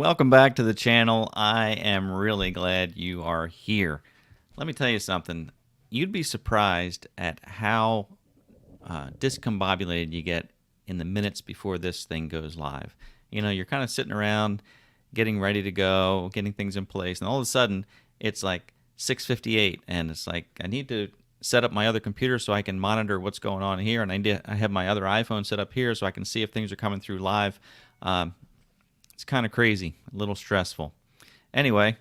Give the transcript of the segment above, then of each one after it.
welcome back to the channel. I am really glad you are here. Let me tell you something. You'd be surprised at how discombobulated you get in the minutes before this thing goes live. You know, you're kind of sitting around getting ready to go, getting things in place, and all of a sudden it's like 6:58 and it's like I need to set up my other computer so I can monitor what's going on here, and I have my other iPhone set up here so I can see if things are coming through live. It's kind of crazy, a little stressful. Anyway,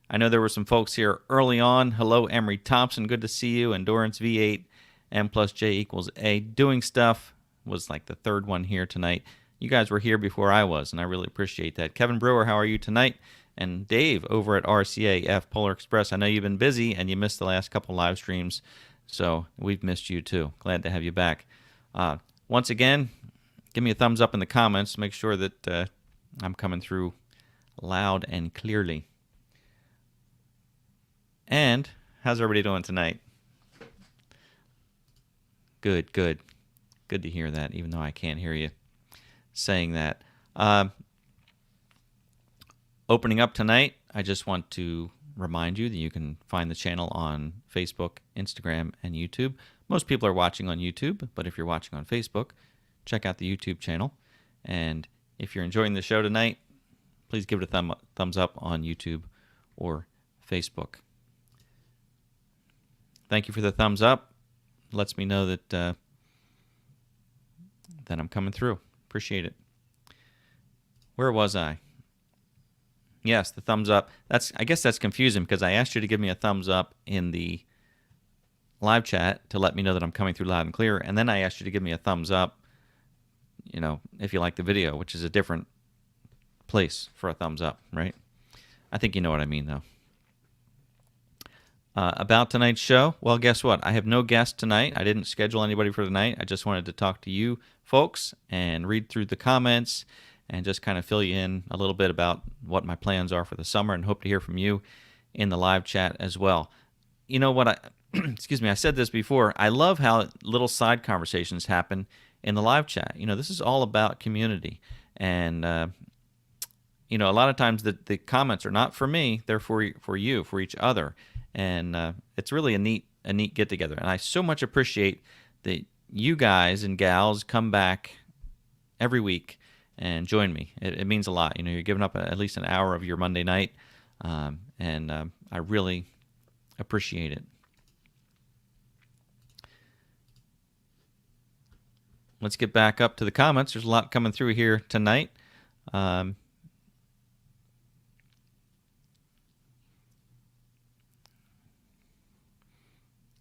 I know there were some folks here early on. Hello, Emery Thompson. Good to see you. Endurance V8, M plus J equals A. Doing stuff was like the third one here tonight. You guys were here before I was, and I really appreciate that. Kevin Brewer, how are you tonight? And Dave over at RCAF Polar Express. I know you've been busy and you missed the last couple live streams, so we've missed you too. Glad to have you back. Once again, give me a thumbs up in the comments. Make sure that I'm coming through loud and clearly. And how's everybody doing tonight? Good, good. Good to hear that, even though I can't hear you saying that. Opening up tonight, I just want to remind you that you can find the channel on Facebook, Instagram, and YouTube. Most people are watching on YouTube, but if you're watching on Facebook, check out the YouTube channel. And if you're enjoying the show tonight, please give it a thumbs up on YouTube or Facebook. Thank you for the thumbs up. Lets me know that I'm coming through. Appreciate it. Where was I? Yes, the thumbs up. I guess that's confusing because I asked you to give me a thumbs up in the live chat to let me know that I'm coming through loud and clear, and then I asked you to give me a thumbs up, you know, if you like the video, which is a different place for a thumbs up, right? I think you know what I mean, though. About tonight's show, well, guess what? I have no guest tonight. I didn't schedule anybody for tonight. I just wanted to talk to you folks and read through the comments and just kind of fill you in a little bit about what my plans are for the summer, and hope to hear from you in the live chat as well. You know what? Excuse me, I said this before. I love how little side conversations happen in the live chat. You know, this is all about community. And, you know, a lot of times the comments are not for me. They're for you, for each other. And it's really a neat get-together. And I so much appreciate that you guys and gals come back every week and join me. It means a lot. You know, you're giving up at least an hour of your Monday night, and I really appreciate it. Let's get back up to the comments. There's a lot coming through here tonight.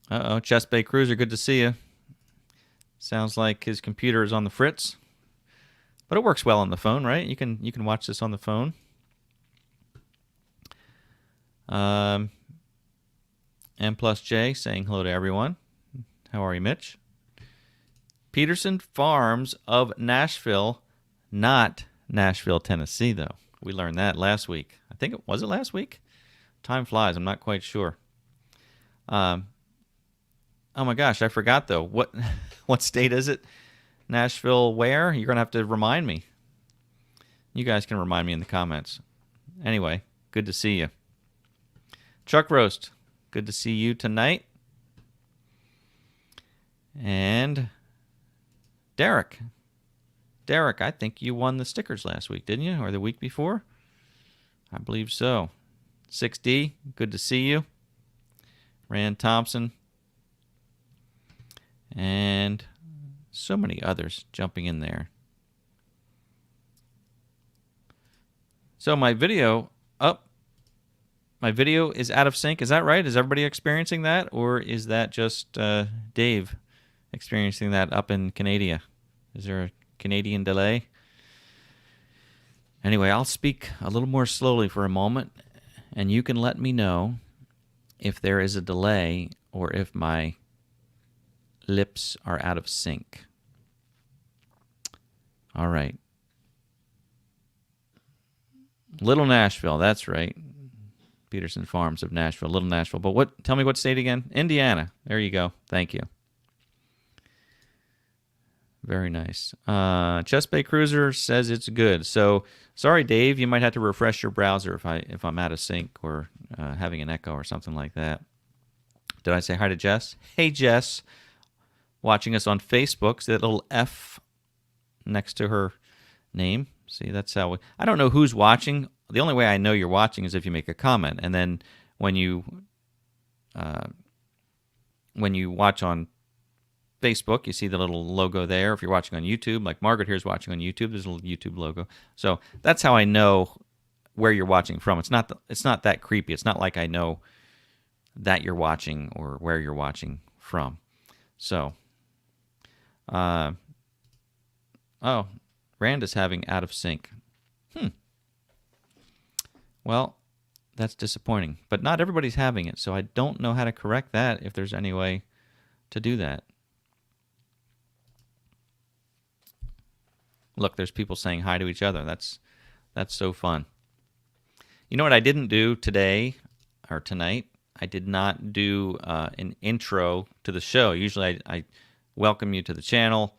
Uh-oh, Chest Bay Cruiser, good to see you. Sounds like his computer is on the fritz. But it works well on the phone, right? You can watch this on the phone. M plus J saying hello to everyone. How are you, Mitch? Peterson Farms of Nashville, not Nashville, Tennessee, though. We learned that last week. I think was it last week? Time flies. I'm not quite sure. Oh my gosh, I forgot though. What state is it? Nashville where? You're going to have to remind me. You guys can remind me in the comments. Anyway, good to see you. Chuck Roast, good to see you tonight. And Derek. Derek, I think you won the stickers last week, didn't you? Or the week before? I believe so. 6D, good to see you. Rand Thompson. And so many others jumping in there. So my video is out of sync. Is that right? Is everybody experiencing that? Or is that just Dave experiencing that up in Canada? Is there a Canadian delay? Anyway, I'll speak a little more slowly for a moment, and you can let me know if there is a delay or if my lips are out of sync. All right. Little Nashville, that's right. Peterson Farms of Nashville, Little Nashville. But tell me what state again? Indiana. There you go. Thank you. Very nice. Chest Bay Cruiser says it's good. So sorry, Dave. You might have to refresh your browser if I'm out of sync or having an echo or something like that. Did I say hi to Jess? Hey, Jess. Watching us on Facebook. See that little F next to her name? See, that's how I don't know who's watching. The only way I know you're watching is if you make a comment. And then when you watch on Facebook, you see the little logo there. If you're watching on YouTube, like Margaret here is watching on YouTube, there's a little YouTube logo. So that's how I know where you're watching from. It's not that creepy. It's not like I know that you're watching or where you're watching from. So, oh, Rand is having out of sync. Well, that's disappointing. But not everybody's having it, so I don't know how to correct that if there's any way to do that. Look, there's people saying hi to each other. That's so fun. You know what I didn't do today or tonight? I did not do an intro to the show. Usually I welcome you to the channel.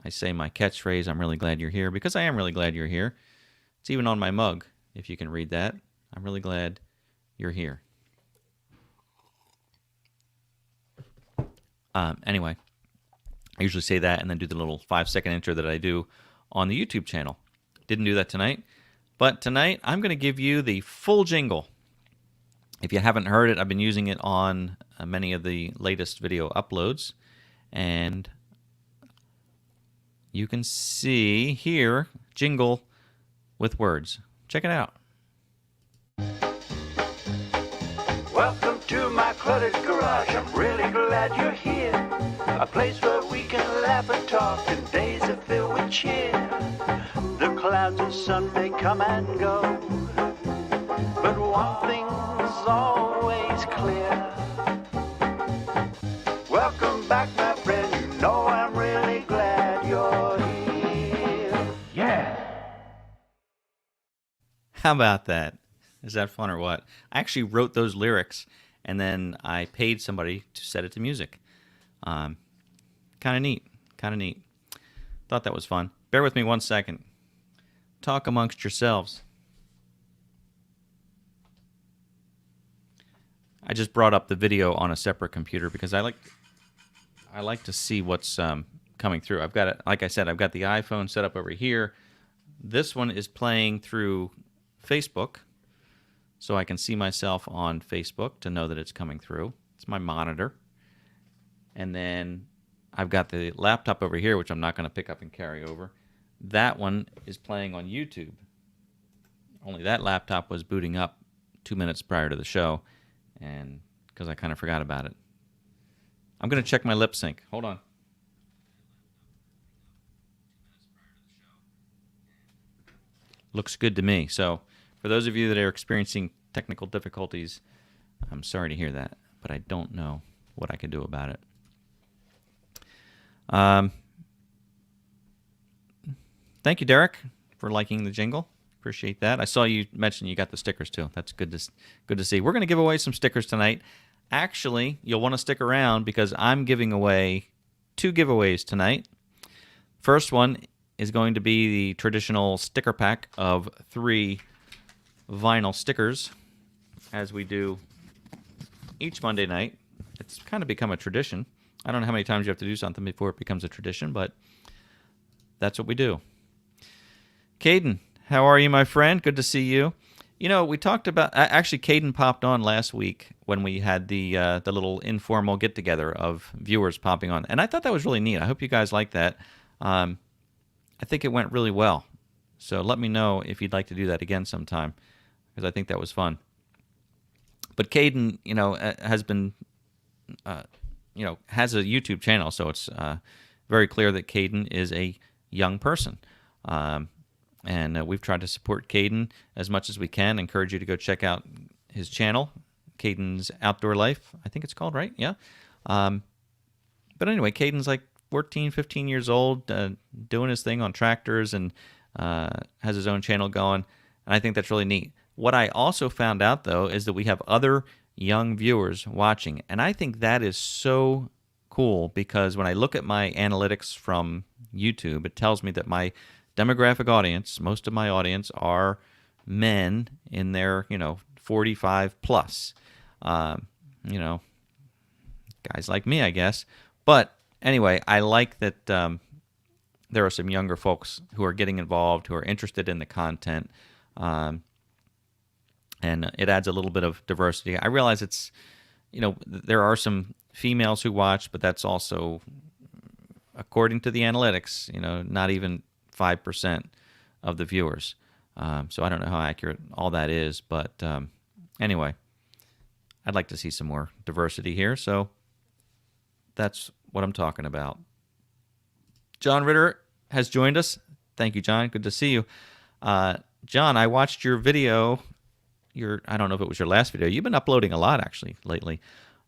I say my catchphrase, I'm really glad you're here, because I am really glad you're here. It's even on my mug, if you can read that. I'm really glad you're here. Anyway. I usually say that and then do the little 5-second intro that I do on the YouTube channel. Didn't do that tonight. But tonight, I'm going to give you the full jingle. If you haven't heard it, I've been using it on many of the latest video uploads. And you can see here, jingle with words. Check it out. Welcome to my cluttered garage. I'm really glad you're here. A place where we can laugh and talk and days are filled with cheer. The clouds and sun may come and go, but one thing's always clear. Welcome back, my friend. You know I'm really glad you're here. Yeah. How about that? Is that fun or what? I actually wrote those lyrics, and then I paid somebody to set it to music. Kind of neat. Thought that was fun. Bear with me 1 second. Talk amongst yourselves. I just brought up the video on a separate computer because I like to see what's coming through. I've got it. Like I said, I've got the iPhone set up over here. This one is playing through Facebook, so I can see myself on Facebook to know that it's coming through. It's my monitor. And then I've got the laptop over here, which I'm not going to pick up and carry over. That one is playing on YouTube. Only that laptop was booting up 2 minutes prior to the show, and because I kind of forgot about it. I'm going to check my lip sync. Hold on. Looks good to me. So for those of you that are experiencing technical difficulties, I'm sorry to hear that, but I don't know what I can do about it. Thank you, Derek, for liking the jingle. Appreciate that. I saw you mention you got the stickers too. That's good to see. We're going to give away some stickers tonight. Actually, you'll want to stick around because I'm giving away 2 giveaways tonight. First one is going to be the traditional sticker pack of 3 vinyl stickers, as we do each Monday night. It's kind of become a tradition. I don't know how many times you have to do something before it becomes a tradition, but that's what we do. Caden, how are you, my friend? Good to see you. You know, we talked about... Actually, Caden popped on last week when we had the little informal get-together of viewers popping on, and I thought that was really neat. I hope you guys like that. I think it went really well. So let me know if you'd like to do that again sometime, because I think that was fun. But Caden, you know, has been... has a YouTube channel, so it's very clear that Caden is a young person. And we've tried to support Caden as much as we can. Encourage you to go check out his channel, Caden's Outdoor Life, I think it's called, right? Yeah. But anyway, Caden's like 14, 15 years old, doing his thing on tractors and has his own channel going. And I think that's really neat. What I also found out, though, is that we have other young viewers watching. And I think that is so cool because when I look at my analytics from YouTube, it tells me that my demographic audience, most of my audience are men in their, 45 plus. You know, guys like me, I guess. But anyway, I like that there are some younger folks who are getting involved, who are interested in the content. And it adds a little bit of diversity. I realize it's, there are some females who watch, but that's also, according to the analytics, not even 5% of the viewers. So I don't know how accurate all that is, but anyway, I'd like to see some more diversity here. So that's what I'm talking about. John Ritter has joined us. Thank you, John. Good to see you. John, I watched your video. I don't know if it was your last video. You've been uploading a lot, actually, lately.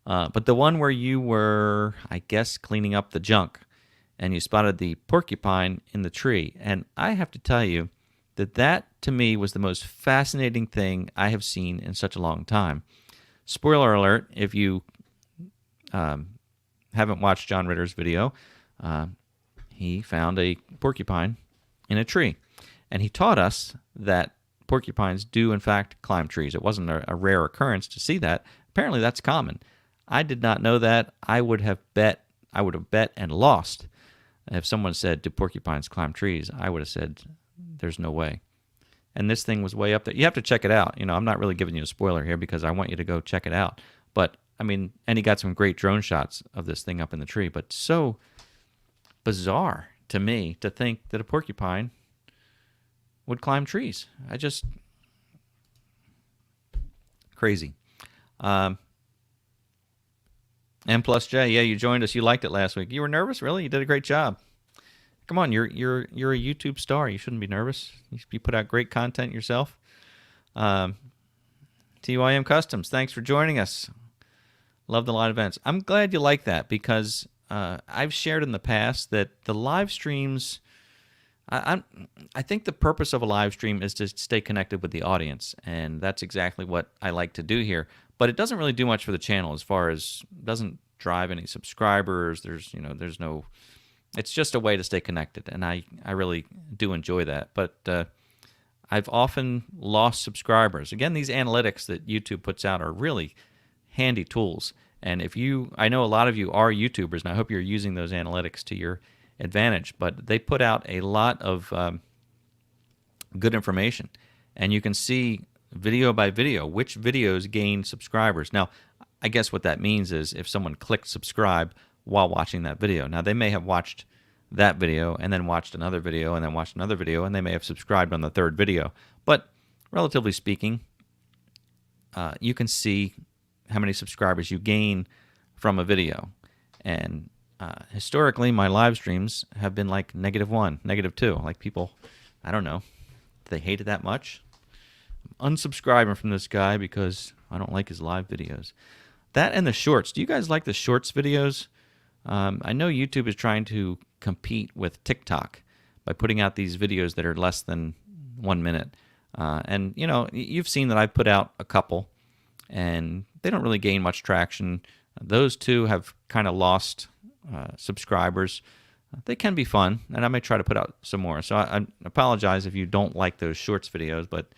But the one where you were, I guess, cleaning up the junk, and you spotted the porcupine in the tree. And I have to tell you that, to me, was the most fascinating thing I have seen in such a long time. Spoiler alert, if you haven't watched John Ritter's video, he found a porcupine in a tree. And he taught us that porcupines do, in fact, climb trees. It wasn't a rare occurrence to see that. Apparently, that's common. I did not know that. I would have bet and lost. If someone said, do porcupines climb trees? I would have said, there's no way. And this thing was way up there. You have to check it out. I'm not really giving you a spoiler here because I want you to go check it out. But, and he got some great drone shots of this thing up in the tree. But so bizarre to me to think that a porcupine would climb trees. Crazy. M plus J, yeah, you joined us. You liked it last week. You were nervous, really? You did a great job. Come on, you're a YouTube star. You shouldn't be nervous. You put out great content yourself. TYM Customs, thanks for joining us. Love the live events. I'm glad you like that because I've shared in the past that the live streams. I think the purpose of a live stream is to stay connected with the audience, and that's exactly what I like to do here. But it doesn't really do much for the channel as far as doesn't drive any subscribers. There's no. It's just a way to stay connected, and I really do enjoy that. But I've often lost subscribers. Again, these analytics that YouTube puts out are really handy tools. And I know a lot of you are YouTubers, and I hope you're using those analytics to your advantage, but they put out a lot of good information, and you can see video by video which videos gain subscribers. Now, I guess what that means is if someone clicked subscribe while watching that video. Now, they may have watched that video and then watched another video and then watched another video, and they may have subscribed on the third video. But relatively speaking, you can see how many subscribers you gain from a video. And historically, my live streams have been like -1, -2. Like people, I don't know, they hate it that much. I'm unsubscribing from this guy because I don't like his live videos. That and the shorts. Do you guys like the shorts videos? I know YouTube is trying to compete with TikTok by putting out these videos that are less than 1 minute. And, you've seen that I've put out a couple, and they don't really gain much traction. Those two have kind of lost subscribers. They can be fun, and I may try to put out some more. So I apologize if you don't like those shorts videos, but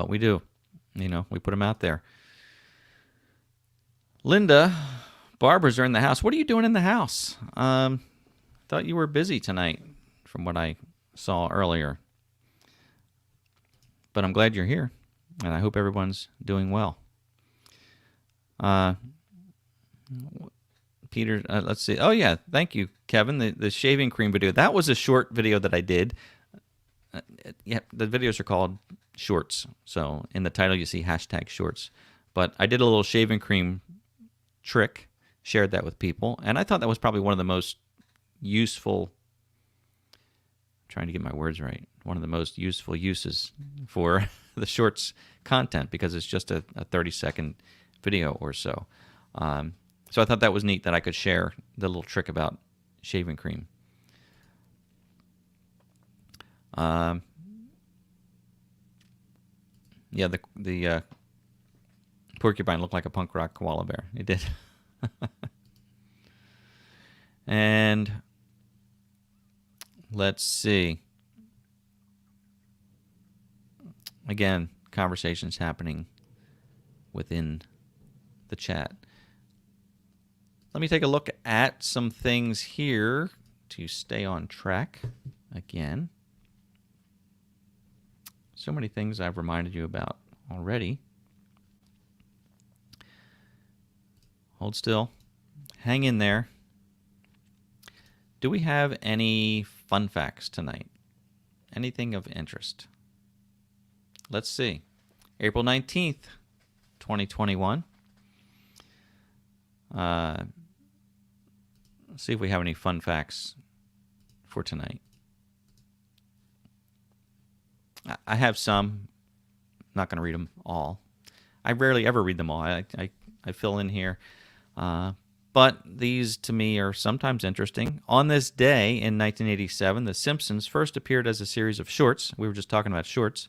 we do. We put them out there. Linda, barbers are in the house. What are you doing in the house? Thought you were busy tonight from what I saw earlier. But I'm glad you're here, and I hope everyone's doing well. Peter, let's see. Oh, yeah. Thank you, Kevin. The shaving cream video. That was a short video that I did. Yeah, the videos are called shorts. So in the title, you see #shorts. But I did a little shaving cream trick, shared that with people, and I thought that was probably one of the most useful, I'm trying to get my words right, one of the most useful uses for the shorts content because it's just a 30-second video or so. So I thought that was neat that I could share the little trick about shaving cream. Yeah, the Porcupine looked like a punk rock koala bear. He did. And let's see. Again, conversations happening within the chat. Let me take a look at some things here to stay on track again. So many things I've reminded you about already. Hold still. Hang in there. Do we have any fun facts tonight? Anything of interest? Let's see. April 19th, 2021. Let's see if we have any fun facts for tonight. I have some. Not going to read them all. I rarely ever read them all. I fill in here. But these, to me, are sometimes interesting. On this day in 1987, The Simpsons first appeared as a series of shorts. We were just talking about shorts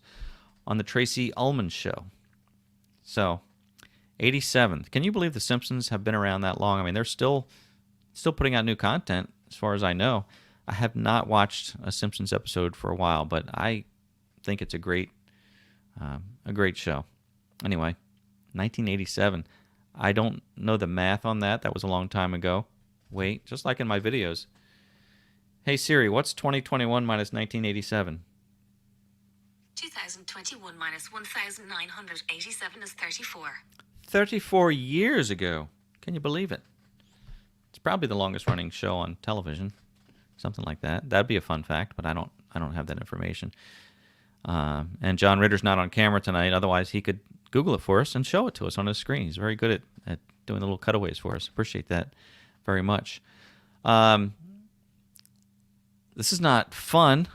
on the Tracy Ullman Show. So, 87. Can you believe The Simpsons have been around that long? I mean, they're still putting out new content, as far as I know. I have not watched a Simpsons episode for a while, but I think it's a great show. Anyway, 1987. I don't know the math on that. That was a long time ago. Wait, just like in my videos. Hey Siri, what's 2021 minus 1987? 2021 minus 1987 is 34. 34 years ago. Can you believe it? It's probably the longest running show on television. Something like that. That'd be a fun fact, but I don't have that information. And John Ritter's not on camera tonight. Otherwise, he could Google it for us and show it to us on his screen. He's very good at doing the little cutaways for us. Appreciate that very much. This is not fun,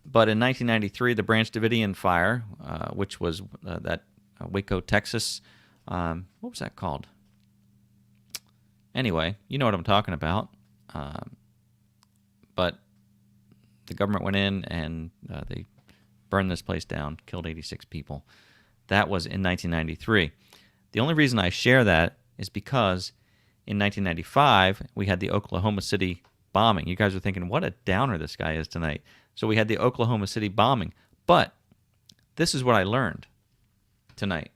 but in 1993, the Branch Davidian fire, which was that Waco, Texas, what was that called? Anyway, you know what I'm talking about. But the government went in and they burned this place down, killed 86 people. That was in 1993. The only reason I share that is because in 1995, we had the Oklahoma City bombing. You guys are thinking, what a downer this guy is tonight. So we had the Oklahoma City bombing. But this is what I learned today.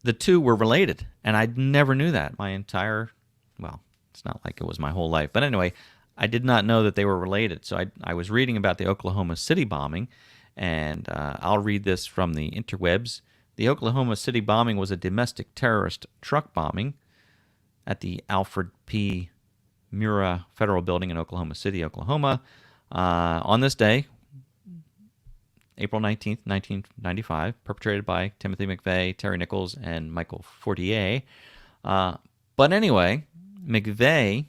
The two were related, and I never knew that it's not like it was my whole life. But anyway, I did not know that they were related. So I was reading about the Oklahoma City bombing, and I'll read this from the interwebs. The Oklahoma City bombing was a domestic terrorist truck bombing at the Alfred P. Murrah Federal Building in Oklahoma City, Oklahoma. On this day, April 19th, 1995, perpetrated by Timothy McVeigh, Terry Nichols, and Michael Fortier. But anyway, McVeigh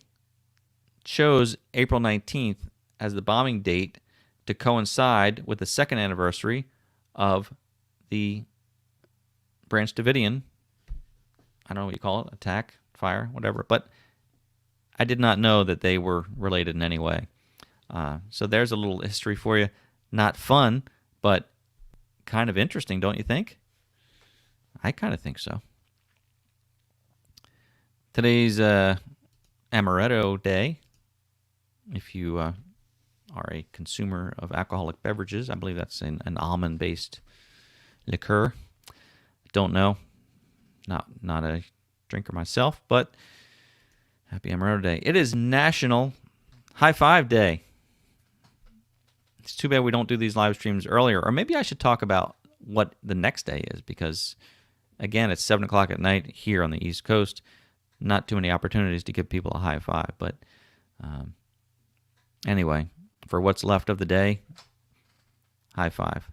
chose April 19th as the bombing date to coincide with the second anniversary of the Branch Davidian, I don't know what you call it, attack, fire, whatever. But I did not know that they were related in any way. So there's a little history for you. Not fun, but kind of interesting, don't you think? I kind of think so. Today's Amaretto Day. If you are a consumer of alcoholic beverages, I believe that's an almond-based liqueur. Don't know. Not a drinker myself, but happy Amaretto Day. It is National High Five Day. It's too bad we don't do these live streams earlier. Or maybe I should talk about what the next day is, because, again, it's 7 o'clock at night here on the East Coast. Not too many opportunities to give people a high five. But anyway, for what's left of the day, high five.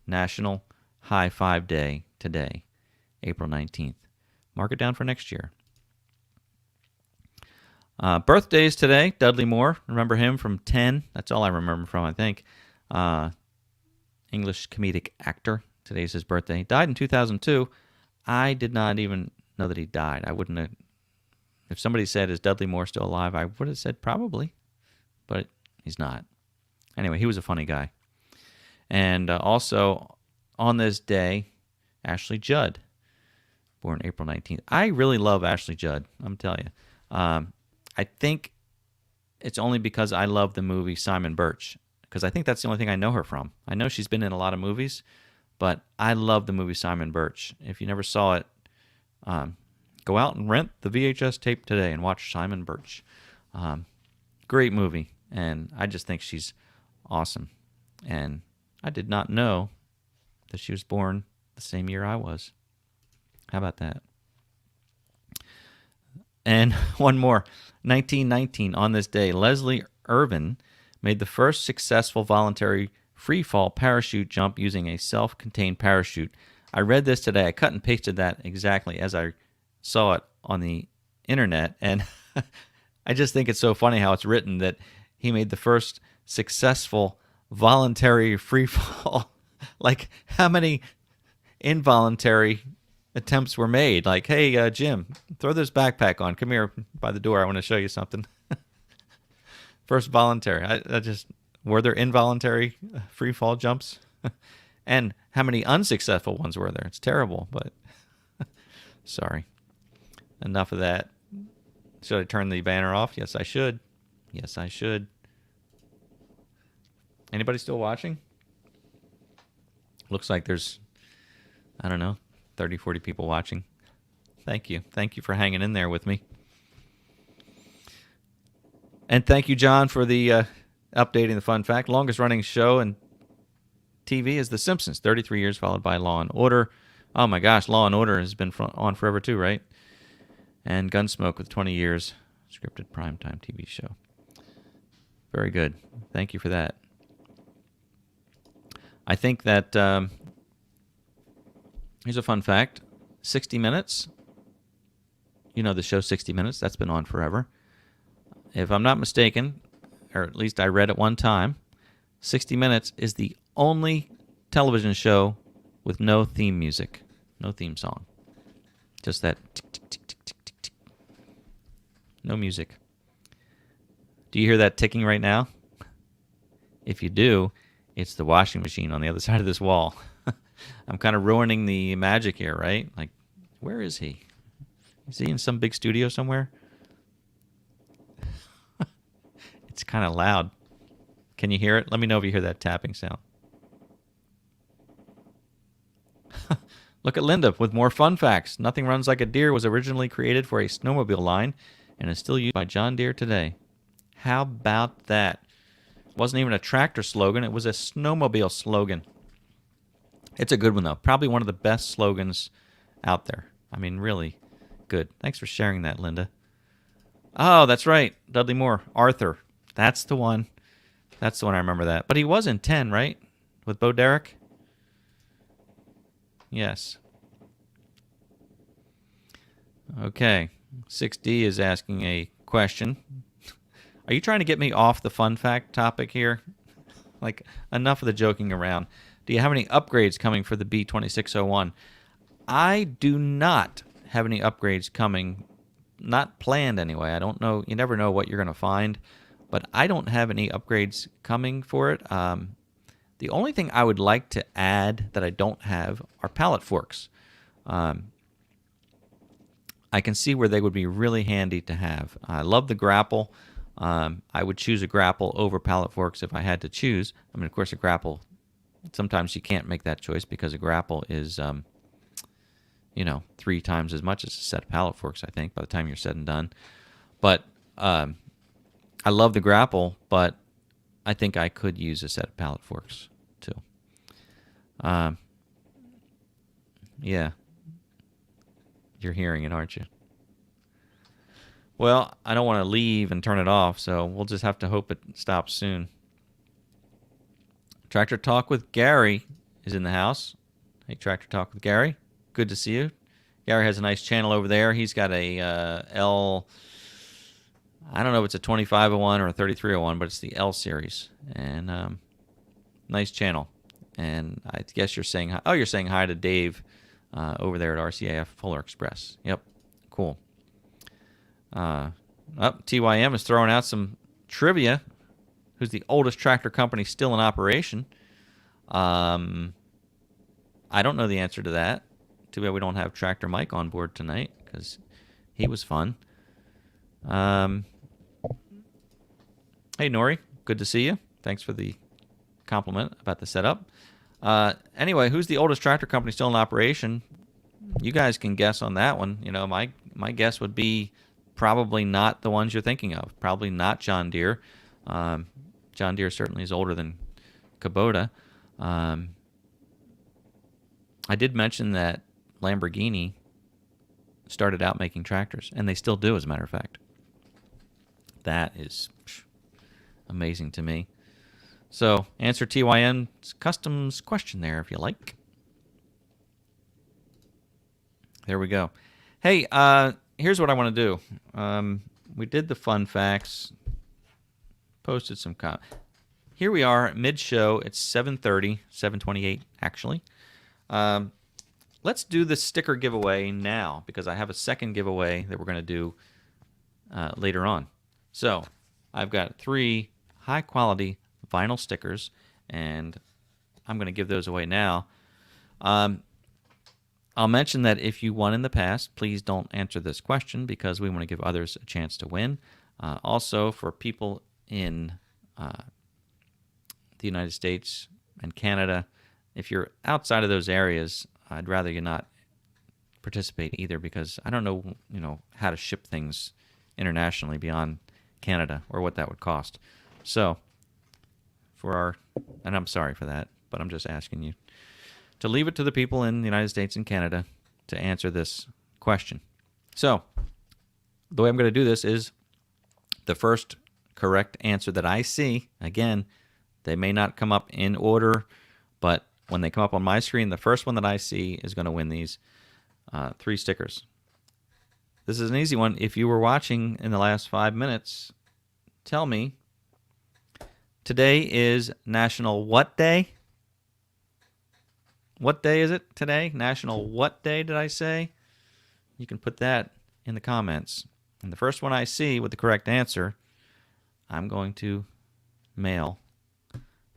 National High Five Day today, April 19th. Mark it down for next year. Birthdays today, Dudley Moore. Remember him from 10? That's all I remember from, I think. English comedic actor. Today's his birthday. Died in 2002. I did not even know that he died. I wouldn't have. If somebody said, is Dudley Moore still alive, I would have said probably. But he's not. Anyway, he was a funny guy. And also, on this day, Ashley Judd, born April 19th. I really love Ashley Judd, I'm telling you. I think it's only because I love the movie Simon Birch, because I think that's the only thing I know her from. I know she's been in a lot of movies, but I love the movie Simon Birch. If you never saw it, go out and rent the VHS tape today and watch Simon Birch. Great movie, and I just think she's awesome. And I did not know that she was born the same year I was. How about that? And one more. 1919, on this day, Leslie Irvin made the first successful voluntary free-fall parachute jump using a self-contained parachute. I read this today. I cut and pasted that exactly as I saw it on the internet, and I just think it's so funny how it's written that he made the first successful voluntary free-fall. Like, how many involuntary attempts were made? Like, hey, Jim, throw this backpack on. Come here by the door. I want to show you something. First voluntary. I just, were there involuntary free fall jumps? And how many unsuccessful ones were there? It's terrible, but sorry. Enough of that. Should I turn the banner off? Yes, I should. Yes, I should. Anybody still watching? Looks like there's, I don't know, 30, 40 people watching. Thank you. Thank you for hanging in there with me. And thank you, John, for the updating the fun fact. Longest running show in TV is The Simpsons, 33 years, followed by Law and Order. Oh my gosh, Law and Order has been on forever too, right? And Gunsmoke with 20 years, scripted primetime TV show. Very good. Thank you for that. I think that, here's a fun fact. 60 Minutes, you know the show 60 Minutes, that's been on forever. If I'm not mistaken, or at least I read it one time, 60 Minutes is the only television show with no theme music, no theme song. Just that tick, tick, tick, tick, tick, tick, tick. No music. Do you hear that ticking right now? If you do, it's the washing machine on the other side of this wall. I'm kind of ruining the magic here, right? Like, where is he? Is he in some big studio somewhere? It's kind of loud. Can you hear it? Let me know if you hear that tapping sound. Look at Linda with more fun facts. Nothing Runs Like a Deer was originally created for a snowmobile line and is still used by John Deere today. How about that? It wasn't even a tractor slogan. It was a snowmobile slogan. It's a good one, though. Probably one of the best slogans out there. I mean, really good. Thanks for sharing that, Linda. Oh, that's right. Dudley Moore. Arthur. That's the one. That's the one I remember that. But he was in 10, right? With Bo Derek? Yes. Okay. 6D is asking a question. Are you trying to get me off the fun fact topic here? Like, enough of the joking around. Do you have any upgrades coming for the B2601? I do not have any upgrades coming. Not planned anyway. I don't know. You never know what you're going to find. But I don't have any upgrades coming for it. The only thing I would like to add that I don't have are pallet forks. I can see where they would be really handy to have. I love the grapple. I would choose a grapple over pallet forks if I had to choose. I mean, of course, a grapple, sometimes you can't make that choice because a grapple is, 3 times as much as a set of pallet forks, I think, by the time you're said and done. But I love the grapple, but I think I could use a set of pallet forks, too. Yeah. You're hearing it, aren't you? Well, I don't want to leave and turn it off, so we'll just have to hope it stops soon. Tractor Talk with Gary is in the house. Hey, Tractor Talk with Gary. Good to see you. Gary has a nice channel over there. He's got a L... I don't know if it's a 2501 or a 3301, but it's the L series. And nice channel. And I guess you're saying hi. Oh, you're saying hi to Dave over there at RCAF Polar Express. Yep. Cool. TYM is throwing out some trivia. Who's the oldest tractor company still in operation? I don't know the answer to that. Too bad we don't have Tractor Mike on board tonight because he was fun. Hey, Nori, good to see you. Thanks for the compliment about the setup. Anyway, who's the oldest tractor company still in operation? You guys can guess on that one. You know, my guess would be probably not the ones you're thinking of. Probably not John Deere. John Deere certainly is older than Kubota. I did mention that Lamborghini started out making tractors, and they still do, as a matter of fact. That is amazing to me. So, answer TYN's customs question there, if you like. There we go. Hey, here's what I want to do. We did the fun facts, posted some comments. Here we are, mid-show. It's 7:30, 7:28 actually. Let's do the sticker giveaway now because I have a second giveaway that we're going to do later on. So, I've got 3 high-quality vinyl stickers, and I'm going to give those away now. I'll mention that if you won in the past, please don't answer this question because we want to give others a chance to win. Also, for people in the United States and Canada, if you're outside of those areas, I'd rather you not participate either because I don't know, how to ship things internationally beyond Canada or what that would cost. So, and I'm sorry for that, but I'm just asking you to leave it to the people in the United States and Canada to answer this question. So, the way I'm going to do this is the first correct answer that I see, again, they may not come up in order, but when they come up on my screen, the first one that I see is going to win these 3 stickers. This is an easy one. If you were watching in the last 5 minutes, tell me, today is National what day? What day is it today? National what day did I say? You can put that in the comments. And the first one I see with the correct answer, I'm going to mail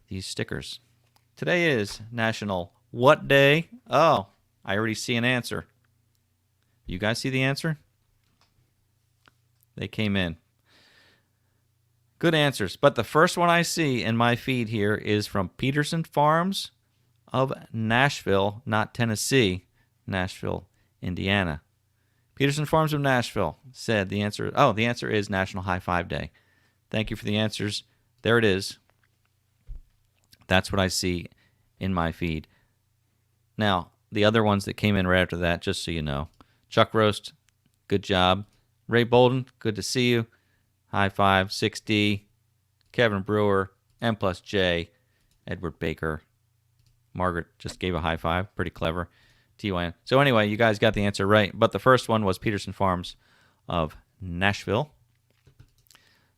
these stickers. Today is National what day? Oh, I already see an answer. You guys see the answer? They came in. Good answers. But the first one I see in my feed here is from Peterson Farms of Nashville, not Tennessee, Nashville, Indiana. Peterson Farms of Nashville said the answer is National High Five Day. Thank you for the answers. There it is. That's what I see in my feed. Now, the other ones that came in right after that, just so you know. Chuck Roast, good job. Ray Bolden, good to see you. High five, 6D. Kevin Brewer, M plus J. Edward Baker. Margaret just gave a high five. Pretty clever. TYN. So anyway, you guys got the answer right. But the first one was Peterson Farms of Nashville.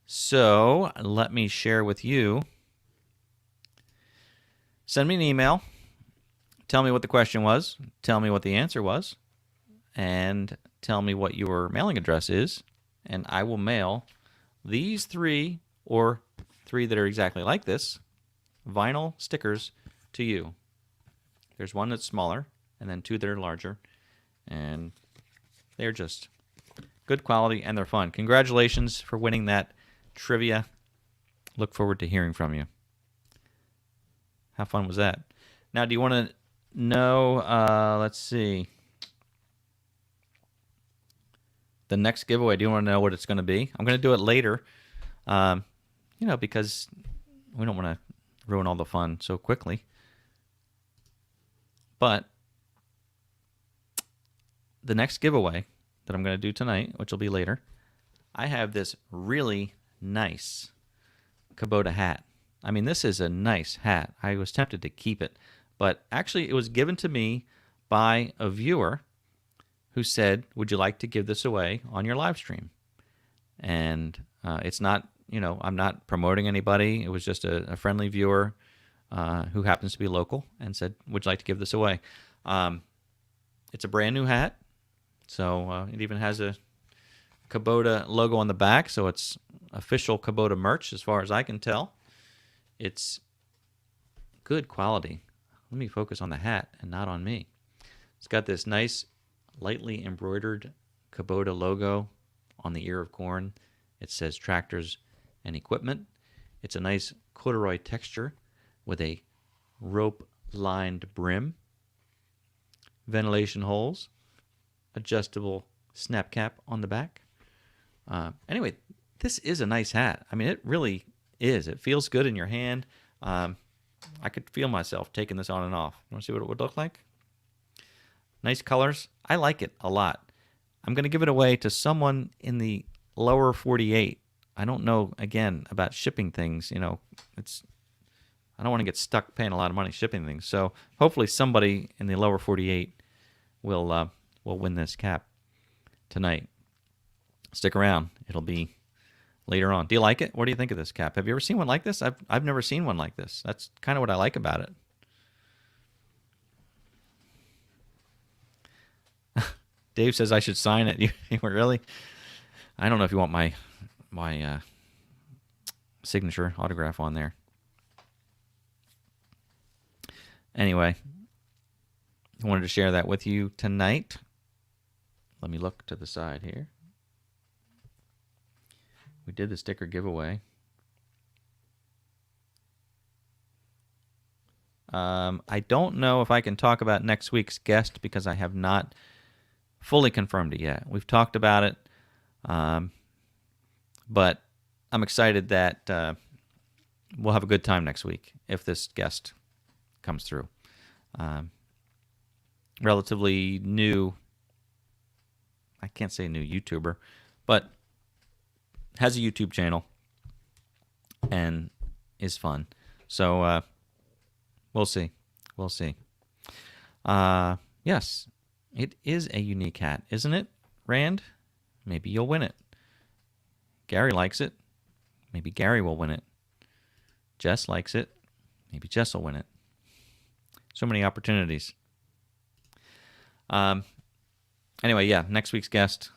So let me share with you. Send me an email. Tell me what the question was. Tell me what the answer was. And tell me what your mailing address is. And I will mail these 3 or 3 that are exactly like this vinyl stickers to you. There's one that's smaller and then 2 that are larger. And they're just good quality and they're fun. Congratulations for winning that trivia. Look forward to hearing from you. How fun was that? Now, do you want to know, let's see, the next giveaway? Do you want to know what it's going to be? I'm going to do it later, because we don't want to ruin all the fun so quickly. But the next giveaway that I'm going to do tonight, which will be later, I have this really nice Kubota hat. I mean, this is a nice hat. I was tempted to keep it, but actually it was given to me by a viewer who said, would you like to give this away on your live stream? And it's not, I'm not promoting anybody. It was just a friendly viewer who happens to be local and said, would you like to give this away? It's a brand new hat. So it even has a Kubota logo on the back. So it's official Kubota merch as far as I can tell. It's good quality. Let me focus on the hat and not on me. It's got this nice, lightly embroidered Kubota logo on the ear of corn. It says tractors and equipment. It's a nice corduroy texture with a rope-lined brim, ventilation holes, adjustable snap cap on the back. Anyway, this is a nice hat. I mean, it really is. It feels good in your hand. I could feel myself taking this on and off. You want to see what it would look like? Nice colors. I like it a lot. I'm going to give it away to someone in the lower 48. I don't know, again, about shipping things. You know, I don't want to get stuck paying a lot of money shipping things. So hopefully somebody in the lower 48 will win this cap tonight. Stick around. It'll be later on. Do you like it? What do you think of this cap? Have you ever seen one like this? I've never seen one like this. That's kind of what I like about it. Dave says I should sign it. You really? I don't know if you want my signature autograph on there. Anyway, I wanted to share that with you tonight. Let me look to the side here. We did the sticker giveaway. I don't know if I can talk about next week's guest because I have not fully confirmed it yet. We've talked about it, but I'm excited that we'll have a good time next week if this guest comes through. Relatively new, I can't say new YouTuber, but has a YouTube channel and is fun. So we'll see. We'll see. Yes, it is a unique hat, isn't it, Rand? Maybe you'll win it. Gary likes it. Maybe Gary will win it. Jess likes it. Maybe Jess will win it. So many opportunities. Anyway, yeah, next week's guest.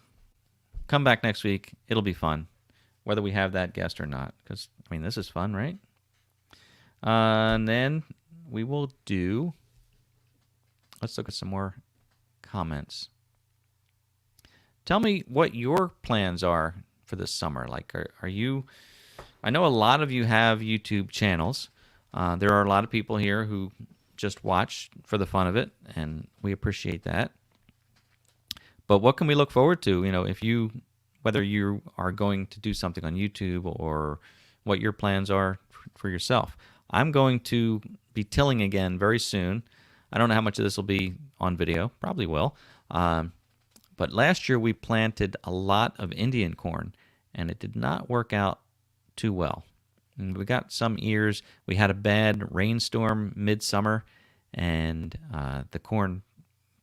Come back next week. It'll be fun, whether we have that guest or not. Because, I mean, this is fun, right? And then we will do... Let's look at some more comments. Tell me what your plans are for this summer. Like, are you... I know a lot of you have YouTube channels. There are a lot of people here who just watch for the fun of it, and we appreciate that. But what can we look forward to? You know, whether you are going to do something on YouTube or what your plans are for yourself. I'm going to be tilling again very soon. I don't know how much of this will be on video. Probably will. But last year we planted a lot of Indian corn, and it did not work out too well. And we got some ears. We had a bad rainstorm midsummer, and the corn,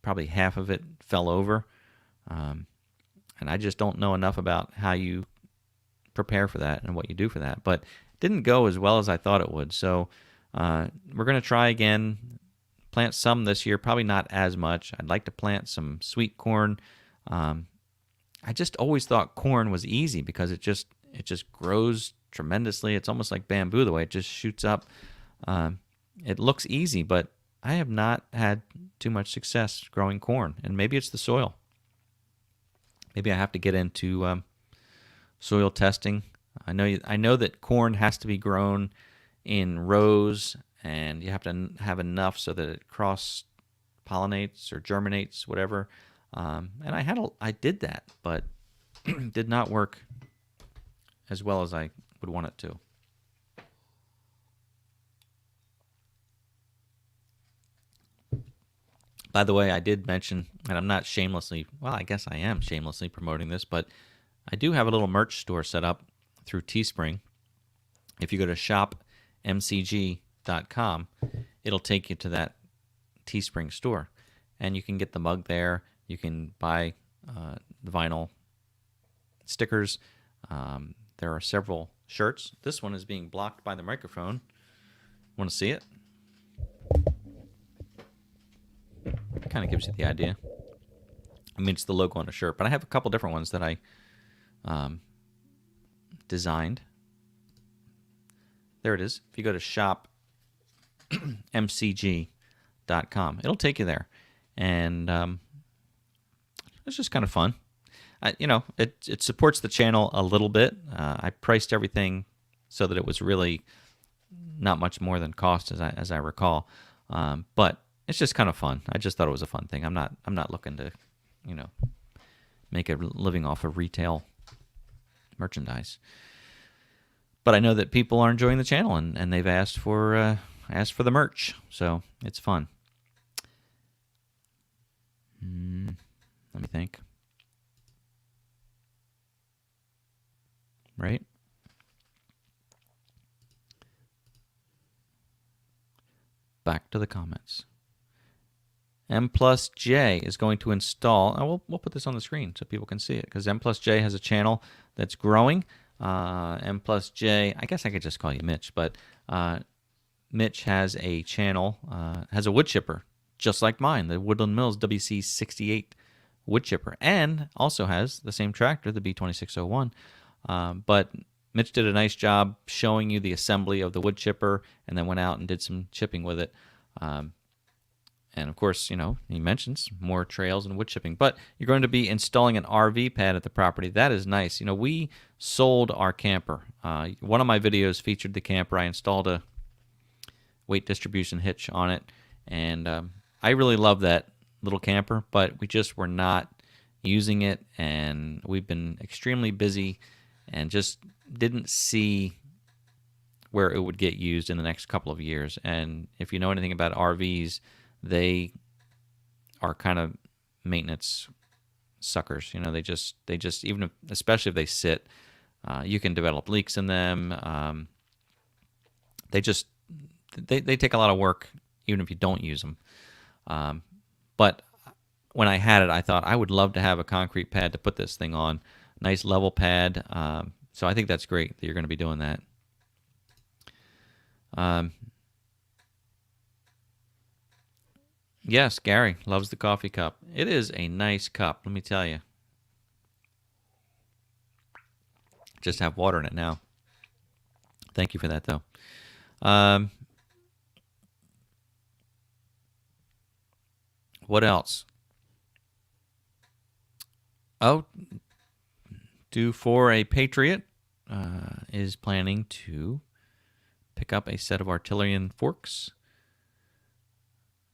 probably half of it fell over. And I just don't know enough about how you prepare for that and what you do for that. But it didn't go as well as I thought it would. So we're going to try again, plant some this year, probably not as much. I'd like to plant some sweet corn. I just always thought corn was easy because it just grows tremendously. It's almost like bamboo the way it just shoots up. It looks easy, but I have not had too much success growing corn, and maybe it's the soil. Maybe I have to get into soil testing. I know that corn has to be grown in rows, and you have to have enough so that it cross-pollinates or germinates, whatever. And I did that, but did not work as well as I would want it to. By the way, I did mention, and I'm not shamelessly, well, I guess I am shamelessly promoting this, but I do have a little merch store set up through Teespring. If you go to shopmcg.com, it'll take you to that Teespring store, and you can get the mug there. You can buy the vinyl stickers. There are several shirts. This one is being blocked by the microphone. Want to see it? Kind of gives you the idea. I mean, it's the logo on a shirt, but I have a couple different ones that I designed. There it is. If you go to shopmcg.com, it'll take you there. and it's just kind of fun. It supports the channel a little bit. I priced everything so that it was really not much more than cost, as I recall. But it's just kind of fun. I just thought it was a fun thing. I'm not looking to, make a living off of retail merchandise. But I know that people are enjoying the channel, and they've asked for the merch, so it's fun. Let me think. Right? Back to the comments. M plus J is going to install. We'll put this on the screen so people can see it, because M plus J has a channel that's growing. M plus J, I guess I could just call you Mitch, but Mitch has a channel, has a wood chipper just like mine, the Woodland Mills WC68 wood chipper, and also has the same tractor, the B2601. But Mitch did a nice job showing you the assembly of the wood chipper, and then went out and did some chipping with it. And of course, he mentions more trails and wood chipping. But you're going to be installing an RV pad at the property. That is nice. We sold our camper. One of my videos featured the camper. I installed a weight distribution hitch on it, and I really love that little camper, but we just were not using it, and we've been extremely busy and just didn't see where it would get used in the next couple of years. And if you know anything about RVs, they are kind of maintenance suckers. They just even if, especially if they sit, you can develop leaks in them. They take a lot of work even if you don't use them. But when I had it, I thought I would love to have a concrete pad to put this thing on, nice level pad. So I think that's great that you're going to be doing that. Yes, Gary loves the coffee cup. It is a nice cup, let me tell you. Just have water in it now. Thank you for that, though. What else? Oh, Do For a Patriot is planning to pick up a set of artillery forks,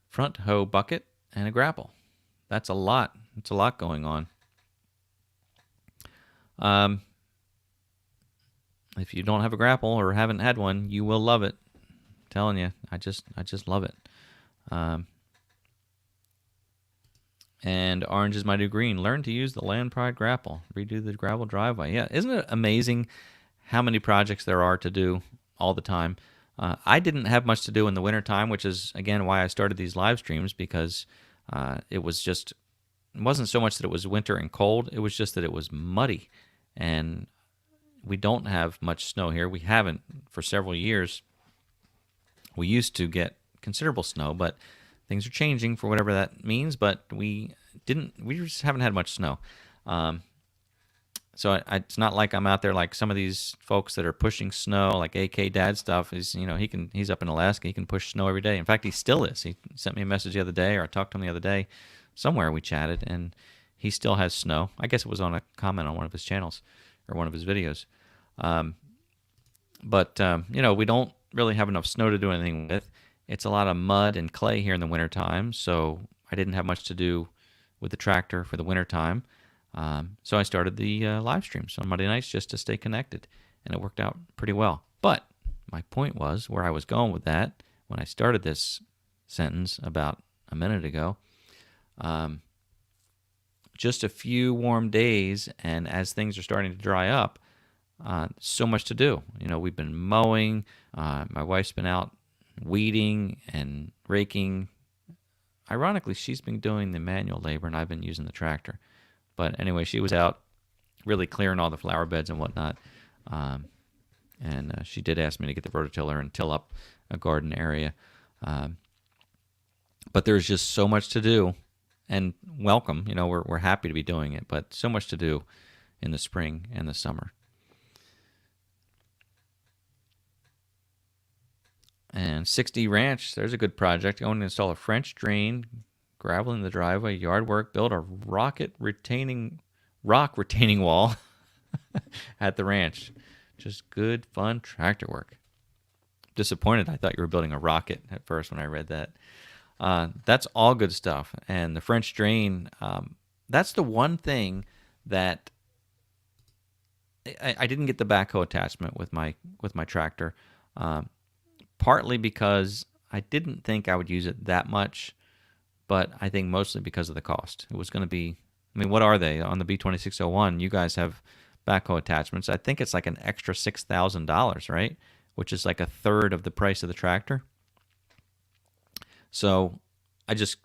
front hoe bucket, and a grapple. That's a lot. It's a lot going on. If you don't have a grapple or haven't had one, you will love it. I'm telling you, I just love it. And orange is my new green. Learn to use the Land Pride grapple. Redo the gravel driveway. Yeah, isn't it amazing how many projects there are to do all the time? I didn't have much to do in the wintertime, which is, again, why I started these live streams, because it wasn't so much that it was winter and cold. It was just that it was muddy. And we don't have much snow here. We haven't for several years. We used to get considerable snow, but things are changing for whatever that means. But we just haven't had much snow. So it's not like I'm out there like some of these folks that are pushing snow, like AK Dad stuff. He's up in Alaska. He can push snow every day. In fact, he still is. He sent me a message the other day, or I talked to him the other day. Somewhere we chatted, and he still has snow. I guess it was on a comment on one of his channels or one of his videos. But we don't really have enough snow to do anything with. It's a lot of mud and clay here in the wintertime, so I didn't have much to do with the tractor for the wintertime. So I started the live streams on Monday nights just to stay connected, and it worked out pretty well. But my point was, where I was going with that when I started this sentence about a minute ago, just a few warm days, and as things are starting to dry up, so much to do. We've been mowing. My wife's been out weeding and raking. Ironically, she's been doing the manual labor, and I've been using the tractor. But anyway, she was out really clearing all the flower beds and whatnot. And she did ask me to get the rototiller and till up a garden area. But there's just so much to do. And welcome, we're happy to be doing it. But so much to do in the spring and the summer. And 6D Ranch, there's a good project. Going to install a French drain, gravel in the driveway, yard work, build a rock retaining wall at the ranch. Just good, fun tractor work. Disappointed. I thought you were building a rocket at first when I read that. That's all good stuff. And the French drain, that's the one thing that I didn't get the backhoe attachment with my tractor, partly because I didn't think I would use it that much, but I think mostly because of the cost. It was going to be, I mean, what are they on the B2601? You guys have backhoe attachments. I think it's like an extra $6,000, right? Which is like a third of the price of the tractor. So I just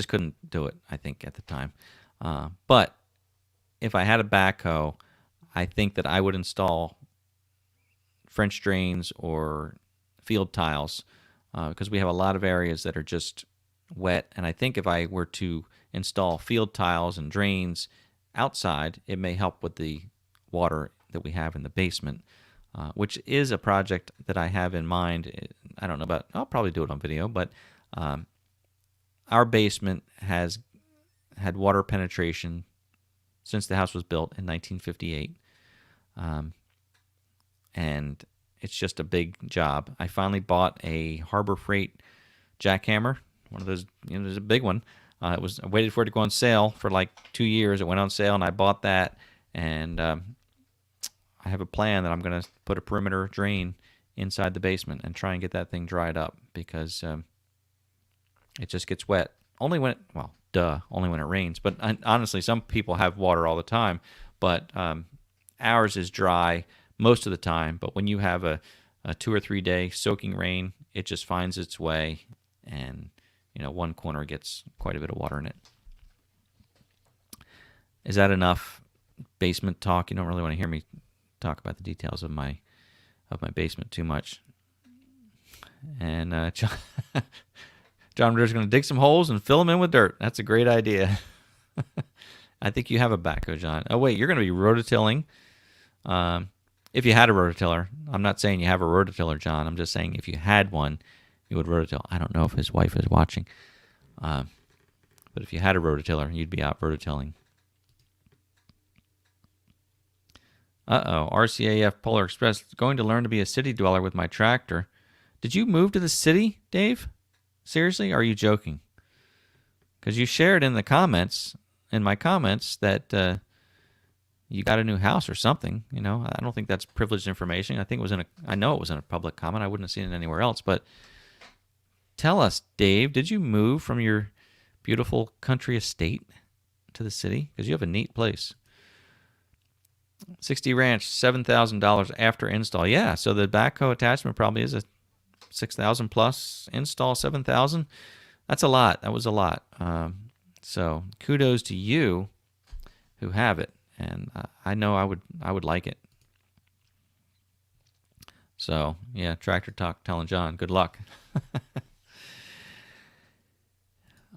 couldn't do it, I think, at the time. But if I had a backhoe, I think that I would install French drains or field tiles because we have a lot of areas that are just wet. And I think if I were to install field tiles and drains outside, it may help with the water that we have in the basement, which is a project that I have in mind. I don't know about, I'll probably do it on video, but our basement has had water penetration since the house was built in 1958. And it's just a big job. I finally bought a Harbor Freight jackhammer, one of those, there's a big one. I waited for it to go on sale for like 2 years. It went on sale, and I bought that. And I have a plan that I'm going to put a perimeter drain inside the basement and try and get that thing dried up because it just gets wet. Only when it rains. But honestly, some people have water all the time, but ours is dry most of the time. But when you have a 2 or 3 day soaking rain, it just finds its way, and one corner gets quite a bit of water in it. Is that enough basement talk? You don't really want to hear me talk about the details of my basement too much. And John Ritter's going to dig some holes and fill them in with dirt. That's a great idea. I think you have a backhoe, John. Oh, wait, you're going to be rototilling. If you had a rototiller. I'm not saying you have a rototiller, John. I'm just saying if you had one, you would rototill. I don't know if his wife is watching. But if you had a rototiller, you'd be out rototilling. RCAF Polar Express. Going to learn to be a city dweller with my tractor. Did you move to the city, Dave? Seriously? Are you joking? Because you shared in my comments, that you got a new house or something. I don't think that's privileged information. I know it was in a public comment. I wouldn't have seen it anywhere else. But tell us, Dave, did you move from your beautiful country estate to the city? Because you have a neat place. 60 Ranch, $7,000 after install. Yeah, so the backhoe attachment probably is a $6,000 plus install. $7,000. That's a lot. That was a lot. So kudos to you who have it, and I know I would like it. So yeah, tractor talk telling John good luck.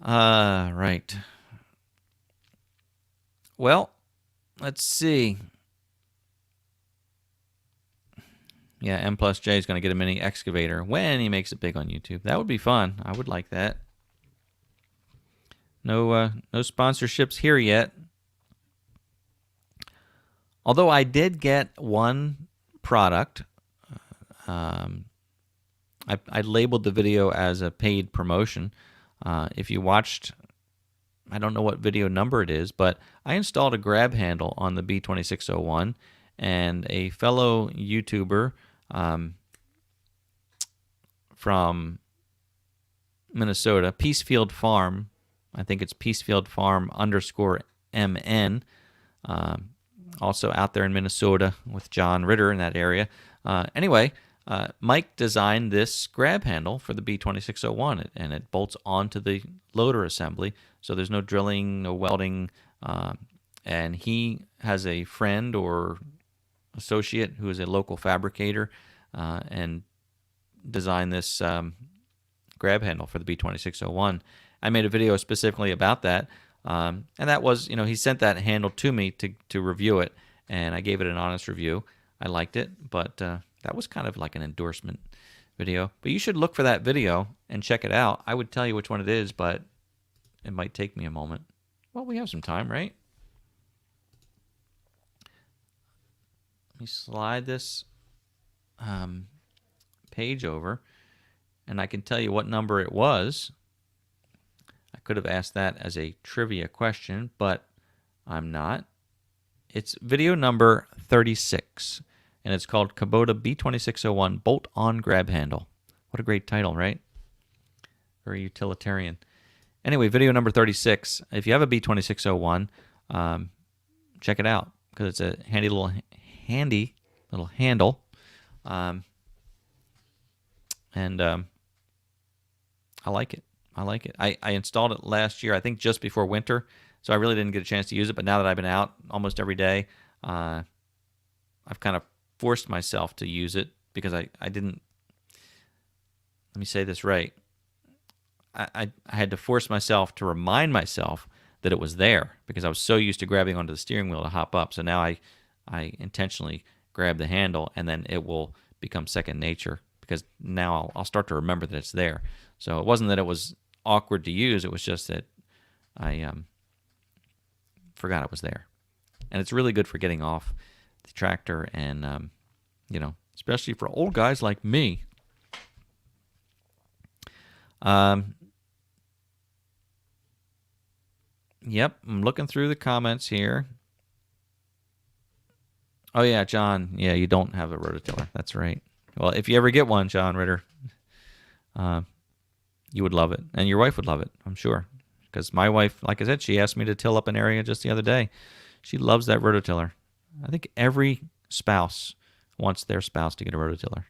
Right. Well, let's see. Yeah, M plus J is going to get a mini excavator when he makes it big on YouTube. That would be fun. I would like that. No sponsorships here yet. Although I did get one product. I labeled the video as a paid promotion. If you watched, I don't know what video number it is, but I installed a grab handle on the B2601, and a fellow YouTuber from Minnesota, Peacefield Farm, I think it's Peacefield Farm _MN, also out there in Minnesota with John Ritter in that area. Anyway, Mike designed this grab handle for the B2601, and it bolts onto the loader assembly, so there's no drilling, no welding, and he has a friend or associate who is a local fabricator and designed this grab handle for the B2601. I made a video specifically about that, and that was, he sent that handle to me to review it, and I gave it an honest review. I liked it, but that was kind of like an endorsement video. But you should look for that video and check it out. I would tell you which one it is, but it might take me a moment. Well, we have some time, right? Let me slide this page over, and I can tell you what number it was. I could have asked that as a trivia question, but I'm not. It's video number 36, and it's called Kubota B2601 Bolt-On Grab Handle. What a great title, right? Very utilitarian. Anyway, video number 36. If you have a B2601, check it out because it's a handy little handle, and I like it. I installed it last year, I think just before winter, so I really didn't get a chance to use it. But now that I've been out almost every day, I've kind of forced myself to use it because I didn't. Let me say this right. I had to force myself to remind myself that it was there because I was so used to grabbing onto the steering wheel to hop up. So now I intentionally grab the handle, and then it will become second nature because now I'll start to remember that it's there. So it wasn't that it was awkward to use. It was just that I forgot it was there. And it's really good for getting off the tractor and, especially for old guys like me. Yep, I'm looking through the comments here. Oh, yeah, John. Yeah, you don't have a rototiller. That's right. Well, if you ever get one, John Ritter, you would love it. And your wife would love it, I'm sure. Because my wife, like I said, she asked me to till up an area just the other day. She loves that rototiller. I think every spouse wants their spouse to get a rototiller.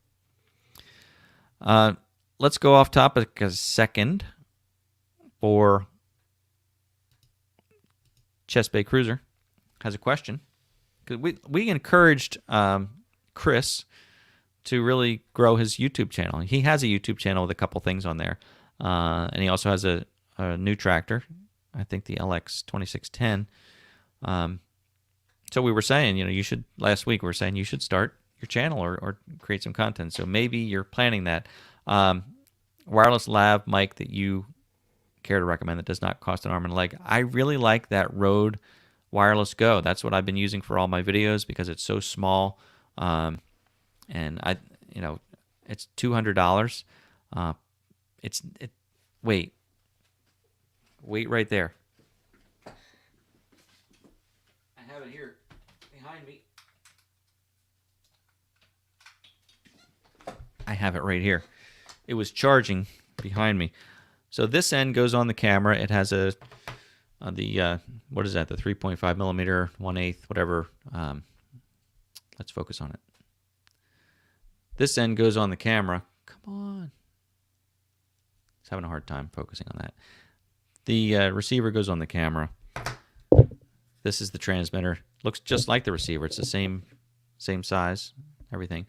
Let's go off topic a second for Chest Bay Cruiser has a question. Because we encouraged Chris to really grow his YouTube channel. He has a YouTube channel with a couple things on there. And he also has a new tractor, I think the LX 2610. So we were saying, last week we were saying you should start your channel or create some content. So maybe you're planning that. Wireless lav mic that you care to recommend that does not cost an arm and a leg. I really like that Rode Wireless Go. That's what I've been using for all my videos because it's so small. And it's $200. Wait right there. I have it here behind me. I have it right here. It was charging behind me. So this end goes on the camera. It has what is that? The 3.5 millimeter, 1/8, whatever. Let's focus on it. This end goes on the camera. Come on. It's having a hard time focusing on that. The receiver goes on the camera. This is the transmitter. Looks just like the receiver. It's the same size, everything.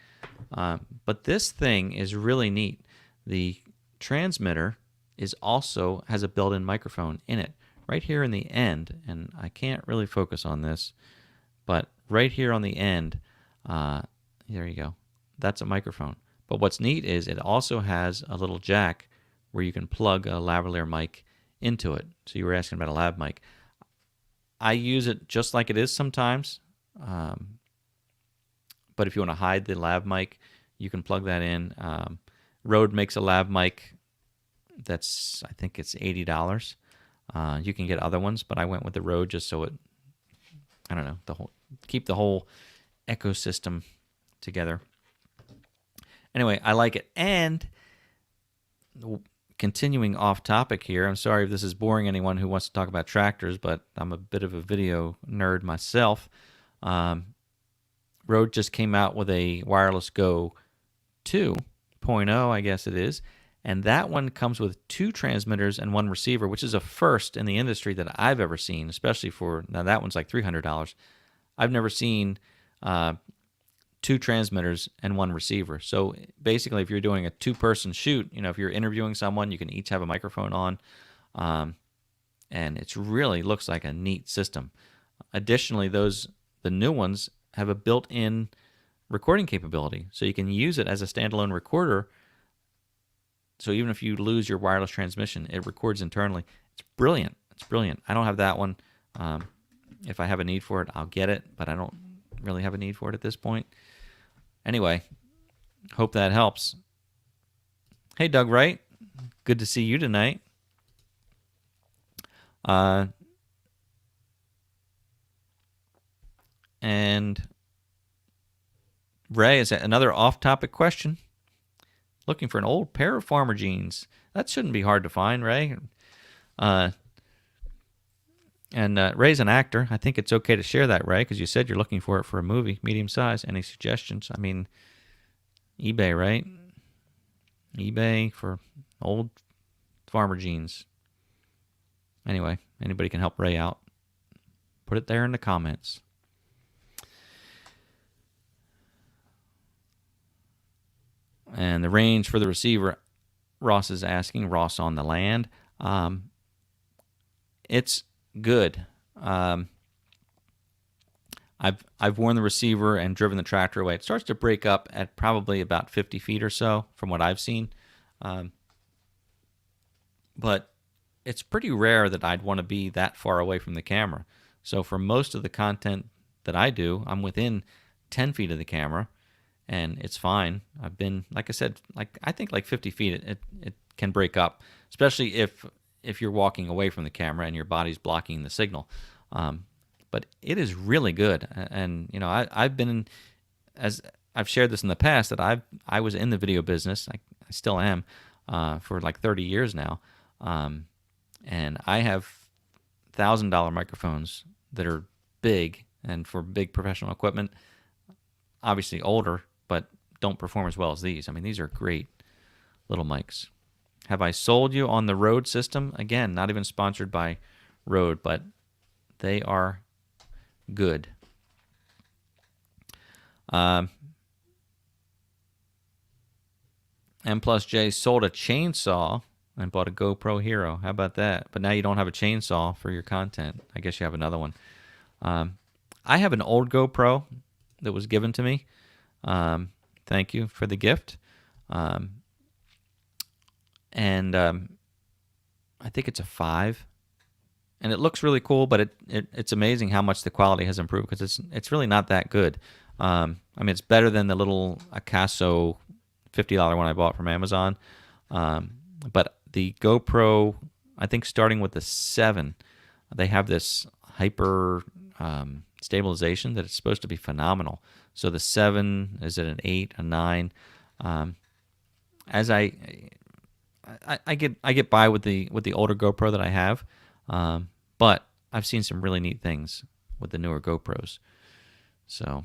But this thing is really neat. The transmitter has a built-in microphone in it right here in the end, and I can't really focus on this, but right here on the end, there you go. That's a microphone. But what's neat is it also has a little jack where you can plug a lavalier mic into it. So you were asking about a lav mic. I use it just like it is sometimes, but if you want to hide the lav mic, you can plug that in. Rode makes a lav mic that's, I think it's $80. You can get other ones, but I went with the Rode just so keep the whole ecosystem together. Anyway, I like it. And continuing off topic here, I'm sorry if this is boring anyone who wants to talk about tractors, but I'm a bit of a video nerd myself. Rode just came out with a Wireless Go 2.0, I guess it is. And that one comes with 2 transmitters and 1 receiver, which is a first in the industry that I've ever seen, especially now that one's like $300. I've never seen 2 transmitters and 1 receiver. So basically, if you're doing a 2-person shoot, if you're interviewing someone, you can each have a microphone on. And it really looks like a neat system. Additionally, the new ones have a built-in recording capability. So you can use it as a standalone recorder. So even if you lose your wireless transmission, it records internally. brilliant. It's brilliant. I don't have that one. If I have a need for it, I'll get it, but I don't really have a need for it at this point. Anyway, hope that helps. Hey, Doug Wright. Good to see you tonight. And Ray, is another off-topic question. Looking for an old pair of farmer jeans. That shouldn't be hard to find, Ray. Ray's an actor. I think it's okay to share that, Ray, because you said you're looking for it for a movie, medium size. Any suggestions? I mean, eBay, right? eBay for old farmer jeans. Anyway, anybody can help Ray out. Put it there in the comments. And the range for the receiver, Ross is asking, Ross on the land. It's good. I've worn the receiver and driven the tractor away. It starts to break up at probably about 50 feet or so from what I've seen. But it's pretty rare that I'd want to be that far away from the camera. So for most of the content that I do, I'm within 10 feet of the camera, and it's fine. I've been, like I said, I think 50 feet, it can break up, especially if you're walking away from the camera and your body's blocking the signal. But it is really good. And, you know, I've been, as I've shared this in the past, that I was in the video business. I still am for like 30 years now. And I have $1,000 microphones that are big and for big professional equipment, obviously older, but don't perform as well as these. I mean, these are great little mics. Have I sold you on the Rode system? Again, not even sponsored by Rode, but they are good. M plus J sold a chainsaw and bought a GoPro Hero. How about that? But now you don't have a chainsaw for your content. I guess you have another one. I have an old GoPro that was given to me. Thank you for the gift. And I think it's a 5. And it looks really cool, but it's amazing how much the quality has improved because it's really not that good. I mean, it's better than the little Acaso $50 one I bought from Amazon. But the GoPro, I think starting with the 7, they have this hyper stabilization that it's supposed to be phenomenal. So the 7 is at an 8, a 9. As I get by with the older GoPro that I have, but I've seen some really neat things with the newer GoPros. So,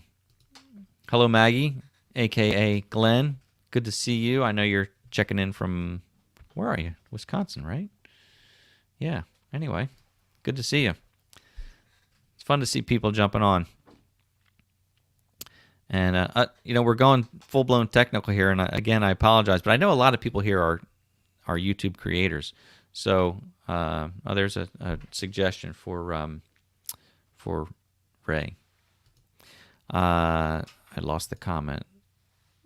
hello Maggie, aka Glenn. Good to see you. I know you're checking in from, where are you? Wisconsin, right? Yeah. Anyway, good to see you. It's fun to see people jumping on. And you know, we're going full-blown technical here, and again, I apologize, but I know a lot of people here are YouTube creators. So, there's a suggestion for Ray. I lost the comment.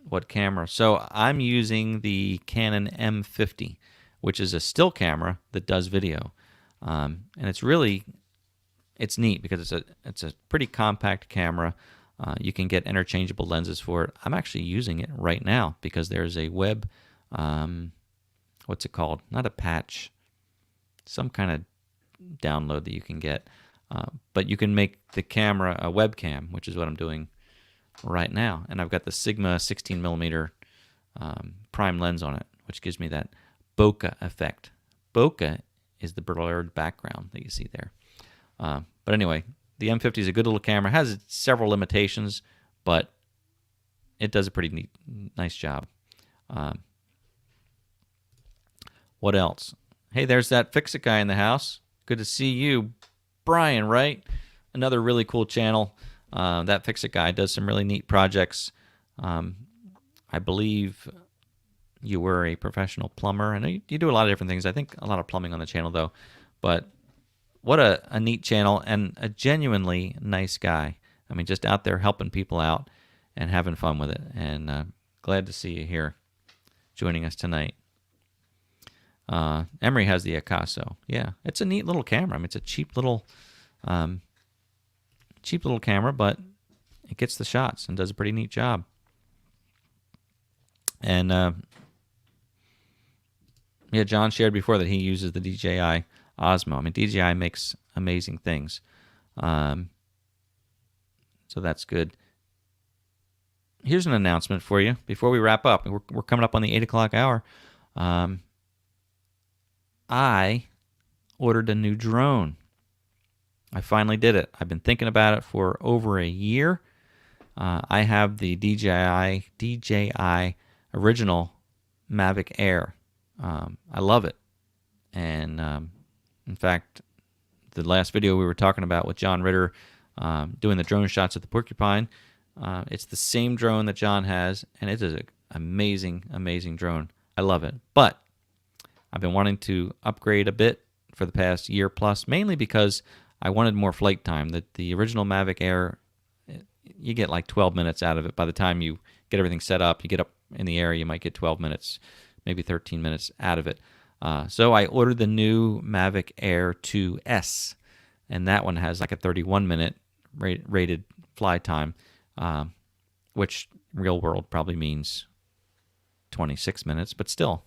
What camera? So I'm using the Canon M50, which is a still camera that does video, and it's neat because it's a pretty compact camera. You can get interchangeable lenses for it. I'm actually using it right now because there's a web, what's it called? Not a patch, some kind of download that you can get. But you can make the camera a webcam, which is what I'm doing right now. And I've got the Sigma 16mm prime lens on it, which gives me that bokeh effect. Bokeh is the blurred background that you see there. But anyway, the M50 is a good little camera. It has several limitations, but it does a pretty nice job. What else? Hey, there's that Fix-It guy in the house. Good to see you, Brian, right? Another really cool channel. That Fix-It guy does some really neat projects. I believe you were a professional plumber. I know you do a lot of different things. I think a lot of plumbing on the channel, though. But what a neat channel and a genuinely nice guy. I mean, just out there helping people out and having fun with it. And glad to see you here joining us tonight. Emery has the Akaso. Yeah, it's a neat little camera. I mean, it's a cheap little camera, but it gets the shots and does a pretty neat job. And yeah, John shared before that he uses the DJI Osmo. I mean, DJI makes amazing things. So that's good. Here's an announcement for you before we wrap up. We're coming up on the 8 o'clock hour. I ordered a new drone. I finally did it. I've been thinking about it for over a year. I have the DJI original Mavic Air. I love it. And in fact, the last video we were talking about with John Ritter doing the drone shots at the Porcupine, it's the same drone that John has, and it is an amazing, amazing drone. I love it. But I've been wanting to upgrade a bit for the past year plus, mainly because I wanted more flight time. The original Mavic Air, you get like 12 minutes out of it. By the time you get everything set up, you get up in the air, you might get 12 minutes, maybe 13 minutes out of it. So I ordered the new Mavic Air 2S, and that one has like a 31-minute rated fly time, which real world probably means 26 minutes, but still.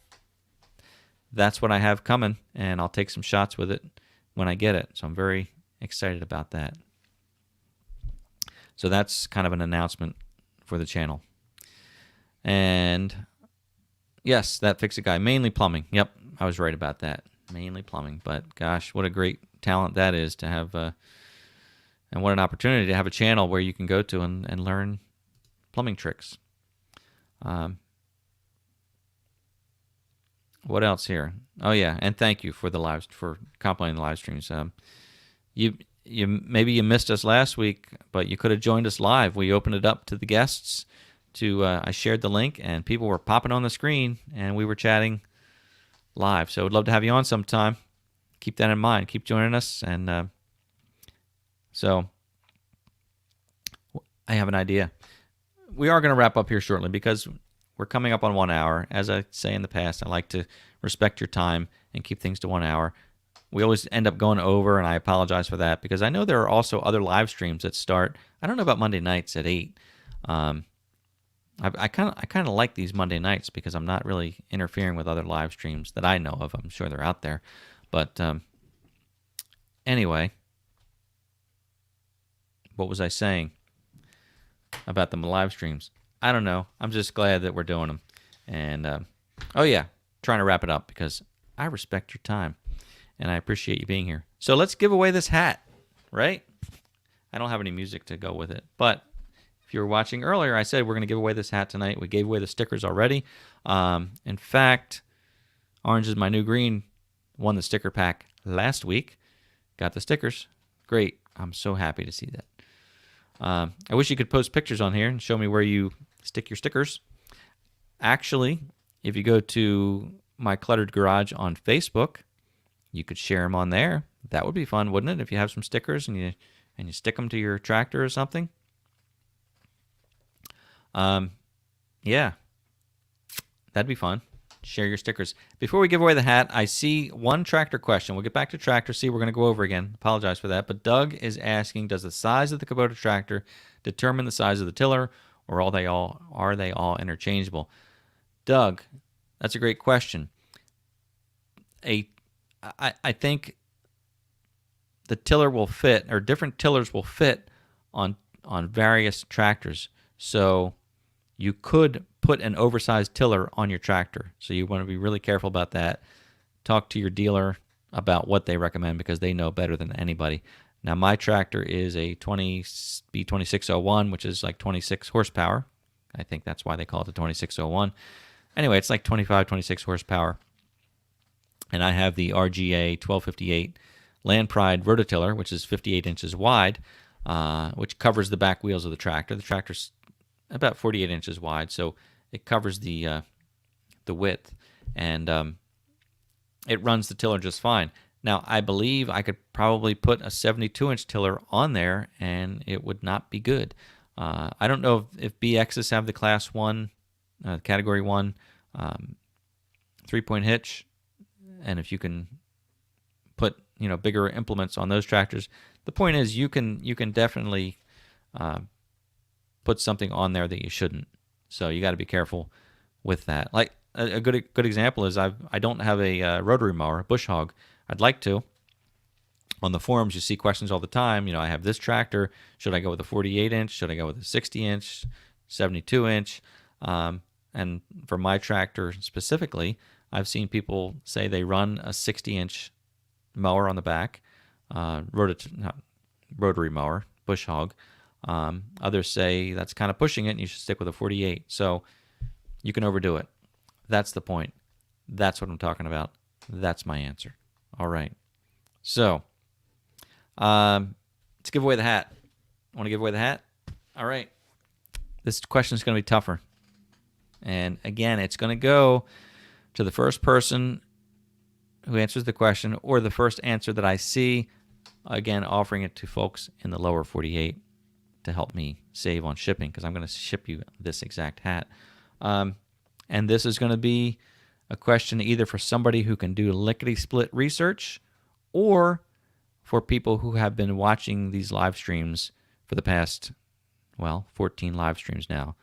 That's what I have coming, and I'll take some shots with it when I get it. So I'm very excited about that. So that's kind of an announcement for the channel. And yes, that Fix-It guy, mainly plumbing. Yep, I was right about that. Mainly plumbing. But gosh, what a great talent that is to have, and what an opportunity to have a channel where you can go to and learn plumbing tricks. What else here? Oh yeah, and thank you for complimenting the live streams. You maybe you missed us last week, but you could have joined us live. We opened it up to the guests. I shared the link, and people were popping on the screen, and we were chatting live. So I'd love to have you on sometime. Keep that in mind. Keep joining us, and so I have an idea. We are going to wrap up here shortly because we're coming up on 1 hour. As I say in the past, I like to respect your time and keep things to 1 hour. We always end up going over, and I apologize for that because I know there are also other live streams that start. I don't know about Monday nights at 8. I kind of like these Monday nights because I'm not really interfering with other live streams that I know of. I'm sure they're out there, but anyway, what was I saying about the live streams? I don't know. I'm just glad that we're doing them. And, oh yeah, trying to wrap it up because I respect your time and I appreciate you being here. So let's give away this hat, right? I don't have any music to go with it. But if you were watching earlier, I said we're going to give away this hat tonight. We gave away the stickers already. In fact, Orange is My New Green won the sticker pack last week. Got the stickers. Great. I'm so happy to see that. I wish you could post pictures on here and show me where you stick your stickers. Actually, if you go to My Cluttered Garage on Facebook, you could share them on there. That would be fun, wouldn't it? If you have some stickers and you stick them to your tractor or something. Yeah, that'd be fun. Share your stickers. Before we give away the hat, I see one tractor question. We'll get back to tractor. See, we're going to go over again. Apologize for that. But Doug is asking, does the size of the Kubota tractor determine the size of the tiller, or are they all interchangeable? Doug, that's a great question. I think the tiller will fit, or different tillers will fit on various tractors. So you could put an oversized tiller on your tractor. So you want to be really careful about that. Talk to your dealer about what they recommend because they know better than anybody. Now, my tractor is a B2601, which is like 26 horsepower. I think that's why they call it the 2601. Anyway, it's like 25, 26 horsepower. And I have the RGA 1258 Land Pride rototiller, which is 58 inches wide, which covers the back wheels of the tractor. The tractor's about 48 inches wide, so it covers the width, and it runs the tiller just fine. Now, I believe I could probably put a 72-inch tiller on there, and it would not be good. I don't know if BXs have the Class 1, Category 1 three-point hitch, and if you can put bigger implements on those tractors, the point is you can definitely put something on there that you shouldn't. So you got to be careful with that. Like a good example is I don't have a rotary mower, a bush hog. I'd like to. On the forums, you see questions all the time. I have this tractor. Should I go with a 48-inch? Should I go with a 60-inch, 72-inch? And for my tractor specifically, I've seen people say they run a 60-inch mower on the back, rotary mower, bush hog. Others say that's kind of pushing it and you should stick with a 48. So you can overdo it. That's the point. That's what I'm talking about. That's my answer. All right. So let's give away the hat. Want to give away the hat? All right. This question is going to be tougher. And again, it's going to go to the first person who answers the question or the first answer that I see, again, offering it to folks in the lower 48 to help me save on shipping, because I'm going to ship you this exact hat. And this is going to be a question either for somebody who can do lickety-split research or for people who have been watching these live streams for the past, 14 live streams now.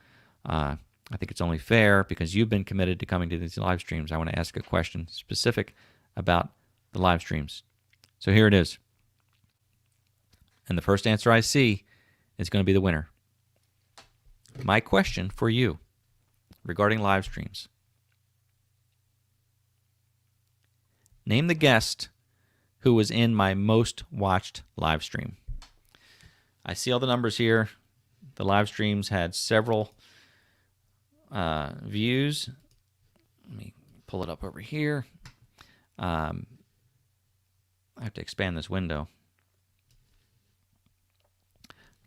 I think it's only fair, because you've been committed to coming to these live streams. I want to ask a question specific about the live streams. So here it is. And the first answer I see is going to be the winner. My question for you regarding live streams. Name the guest who was in my most watched live stream. I see all the numbers here. The live streams had several views. Let me pull it up over here. I have to expand this window.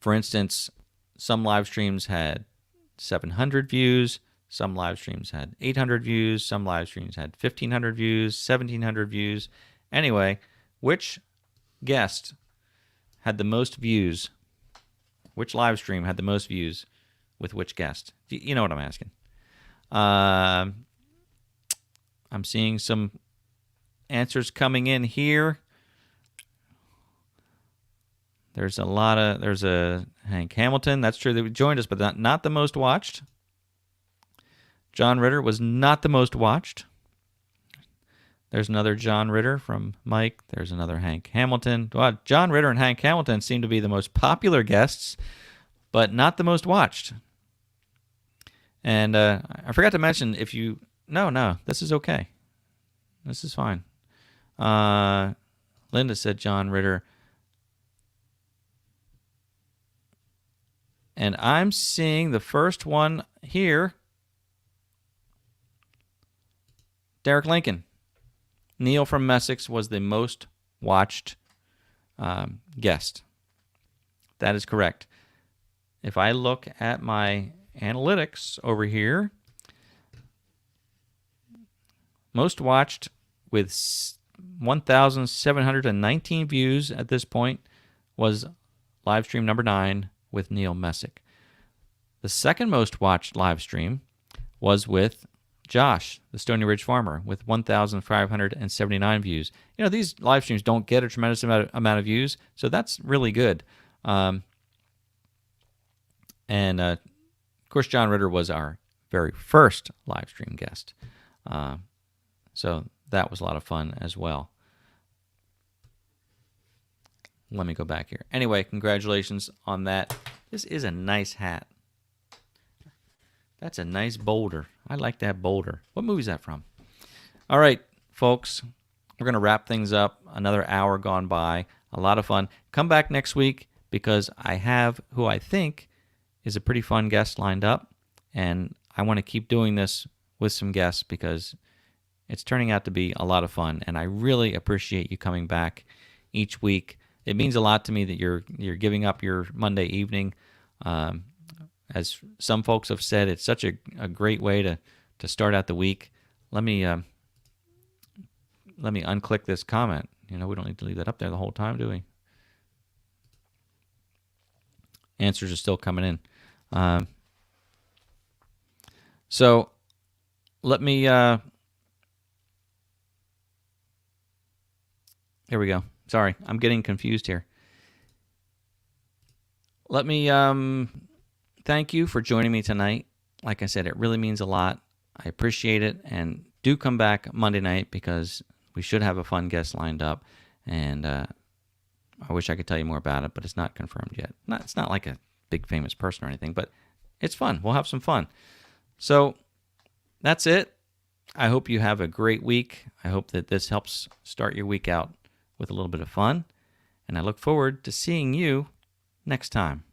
For instance, some live streams had 700 views. Some live streams had 800 views. Some live streams had 1,500 views, 1,700 views. Anyway, which guest had the most views? Which live stream had the most views with which guest? You know what I'm asking. I'm seeing some answers coming in here. There's a Hank Hamilton. That's true that joined us, but not the most watched. John Ritter was not the most watched. There's another John Ritter from Mike. There's another Hank Hamilton. Well, John Ritter and Hank Hamilton seem to be the most popular guests, but not the most watched. And I forgot to mention, No, this is okay. This is fine. Linda said John Ritter. And I'm seeing the first one here. Derek Lincoln. Neil from Messick was the most watched guest. That is correct. If I look at my analytics over here, most watched with 1,719 views at this point was live stream number 9 with Neil Messick. The second most watched live stream was with Josh, the Stony Ridge farmer, with 1,579 views. These live streams don't get a tremendous amount of views, so that's really good. And of course, John Ritter was our very first live stream guest. So that was a lot of fun as well. Let me go back here. Anyway, congratulations on that. This is a nice hat. That's a nice boulder. I like that boulder. What movie is that from? All right, folks. We're going to wrap things up. Another hour gone by. A lot of fun. Come back next week, because I have who I think is a pretty fun guest lined up. And I want to keep doing this with some guests, because it's turning out to be a lot of fun. And I really appreciate you coming back each week. It means a lot to me that you're giving up your Monday evening. As some folks have said, it's such a great way to start out the week. Let me unclick this comment. We don't need to leave that up there the whole time, do we? Answers are still coming in. So let me Here we go. Sorry, I'm getting confused here. Let me thank you for joining me tonight. Like I said, it really means a lot. I appreciate it. And do come back Monday night because we should have a fun guest lined up. And I wish I could tell you more about it, but it's not confirmed yet. It's not like a big famous person or anything, but it's fun. We'll have some fun. So that's it. I hope you have a great week. I hope that this helps start your week out with a little bit of fun. And I look forward to seeing you next time.